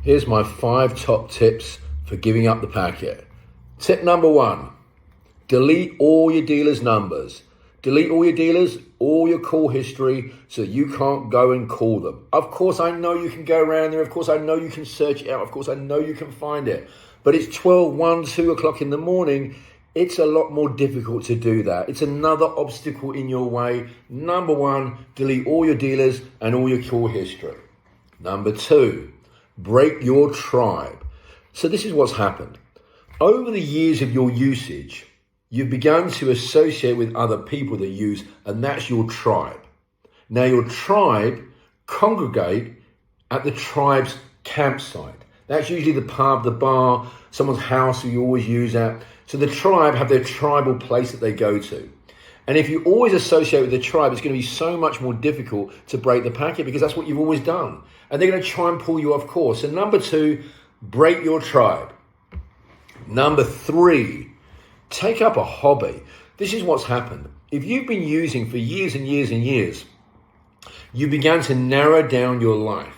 Here's my 5 top tips for giving up the packet. Tip number 1, delete all your dealers' numbers. Delete all your dealers, all your call history, so you can't go and call them. Of course, I know you can go around there. Of course, I know you can search it out. Of course, I know you can find it. But it's 12, 1, 2 o'clock in the morning. It's a lot more difficult to do that. It's another obstacle in your way. Number 1, delete all your dealers and all your call history. Number 2, break your tribe. So this is what's happened. Over the years of your usage, you've begun to associate with other people that use, and that's your tribe. Now your tribe congregate at the tribe's campsite. That's usually the pub, the bar, someone's house who you always use at. So the tribe have their tribal place that they go to. And if you always associate with the tribe, it's going to be so much more difficult to break the packet because that's what you've always done. And they're going to try and pull you off course. So number 2, break your tribe. Number 3, take up a hobby. This is what's happened. If you've been using for years and years and years, you began to narrow down your life.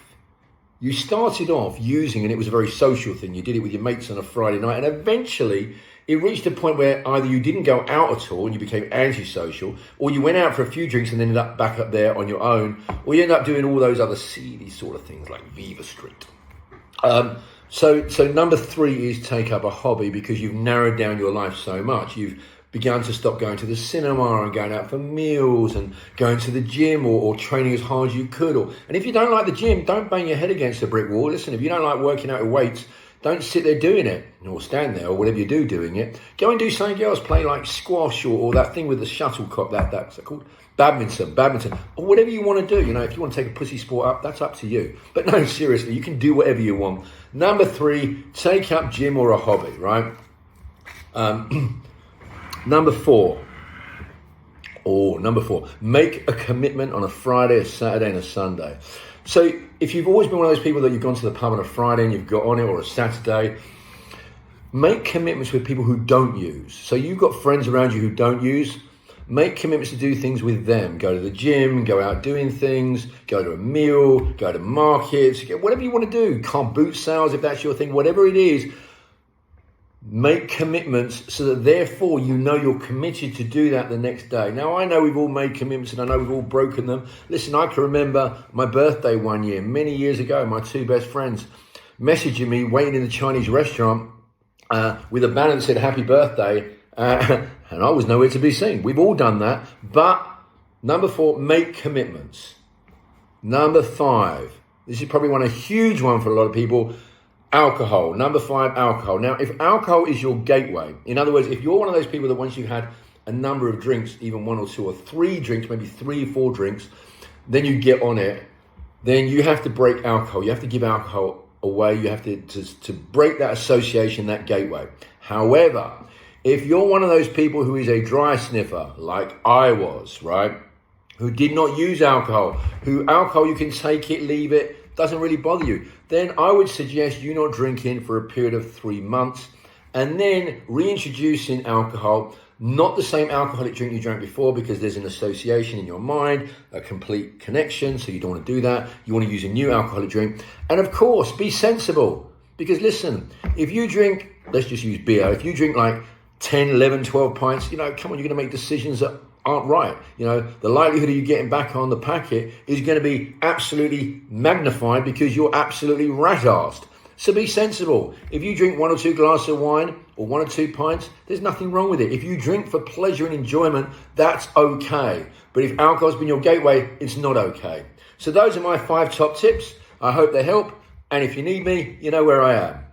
You started off using, and it was a very social thing. You did it with your mates on a Friday night, and eventually it reached a point where either you didn't go out at all and you became antisocial, or you went out for a few drinks and ended up back up there on your own, or you ended up doing all those other seedy sort of things like Viva Street. So number 3 is take up a hobby because you've narrowed down your life so much. You've begun to stop going to the cinema and going out for meals and going to the gym or training as hard as you could. And if you don't like the gym, don't bang your head against a brick wall. Listen, if you don't like working out with weights, don't sit there doing it or stand there or whatever you do doing it. Go and do something else. Play like squash or that thing with the shuttlecock, that's called badminton, or whatever you want to do. You know, if you want to take a pussy sport up, that's up to you. But no, seriously, you can do whatever you want. Number 3, take up gym or a hobby, right? Number 4, make a commitment on a Friday, a Saturday, and a Sunday. So if you've always been one of those people that you've gone to the pub on a Friday and you've got on it, or a Saturday, make commitments with people who don't use. So you've got friends around you who don't use. Make commitments to do things with them. Go to the gym, go out doing things, go to a meal, go to markets, whatever you want to do. Car boot sales, if that's your thing, whatever it is. Make commitments so that therefore you know you're committed to do that the next day. Now, I know we've all made commitments and I know we've all broken them. Listen, I can remember my birthday one year, many years ago, my 2 best friends messaging me, waiting in the Chinese restaurant with a banner that said happy birthday. And I was nowhere to be seen. We've all done that. But number 4, make commitments. Number 5, this is probably a huge one for a lot of people, alcohol. Number 5, alcohol. Now, if alcohol is your gateway, in other words, if you're one of those people that once you've had a number of drinks, even 1 or 2 or 3 drinks, maybe 3 or 4 drinks, then you get on it, then you have to break alcohol. You have to give alcohol away. You have to break that association, that gateway. However, if you're one of those people who is a dry sniffer, like I was, right, who did not use alcohol, who alcohol, you can take it, leave it, doesn't really bother you, then I would suggest you not drinking for a period of 3 months and then reintroducing alcohol, not the same alcoholic drink you drank before because there's an association in your mind, a complete connection, so you don't want to do that. You want to use a new alcoholic drink. And of course, be sensible because listen, if you drink, let's just use beer, if you drink like 10, 11, 12 pints, come on, you're going to make decisions that aren't right. The likelihood of you getting back on the packet is going to be absolutely magnified because you're absolutely rat-arsed. So be sensible. If you drink 1 or 2 glasses of wine or 1 or 2 pints, there's nothing wrong with it. If you drink for pleasure and enjoyment, that's okay. But if alcohol's been your gateway, it's not okay. So those are my 5 top tips. I hope they help. And if you need me, you know where I am.